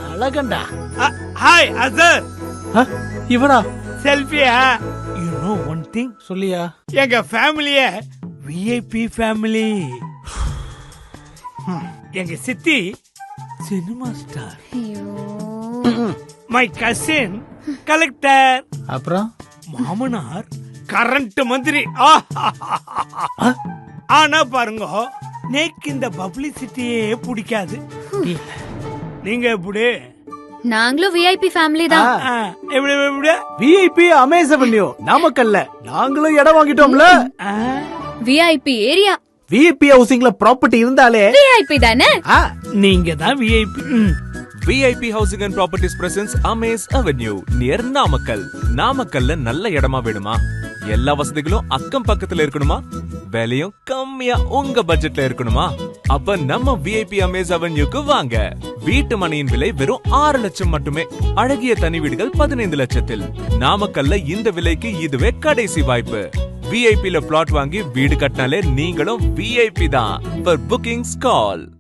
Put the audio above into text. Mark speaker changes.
Speaker 1: அழகண்டா.
Speaker 2: Hi அசர்.
Speaker 1: இவரா?
Speaker 2: செல்ஃபியா? You know one thing.
Speaker 1: சொல்லியா?
Speaker 2: எங்க ஃபேமிலிய விஐபி ஃபேமிலி. எங்க சித்தி cinema star. My cousin collector.
Speaker 1: அப்புறம்
Speaker 2: மாமனார் கரண்ட் மந்திரி. ஆனா பாருங்க, நேக்கு இந்த பப்ளிசிட்டியே பிடிக்காது. நீங்க எப்படி?
Speaker 3: நாங்களும் விஐபி ஃபேமிலி தான்.
Speaker 2: எப்படி எப்படி?
Speaker 1: விஐபி அமேஸ் அவென்யூ நாமக்கல்ல நாங்களும் இடம் வாங்கிட்டோம்ல.
Speaker 3: VIP area.
Speaker 1: விஐபி ஹவுசிங்ல ப்ராப்பர்ட்டி இருந்தாலே
Speaker 3: விஐபி தானே.
Speaker 2: நீங்க தான் VIP.
Speaker 4: VIP Housing and Properties presents Amaze Avenue near Namakkal. நாமக்கல்ல நல்ல இடமா வேணுமா? எல்லா வசதிகளும் அக்கம் பக்கத்துல இருக்கணுமா? விலையும் கம்மியா உங்க பட்ஜெட்ல இருக்கணுமா? அப்ப நம்ம VIP Amaze Avenueக்கு வாங்க. வீட்டு மனையின் விலை வெறும் 6 லட்சம் மட்டுமே. அழகிய தனி வீடுகள் 15 லட்சத்தில். நாமக்கல்ல இந்த விலைக்கு இதுவே கடைசி வாய்ப்பு. VIP ல பிளாட் வாங்கி வீடு கட்டினாலே நீங்களும் VIP தான். For bookings call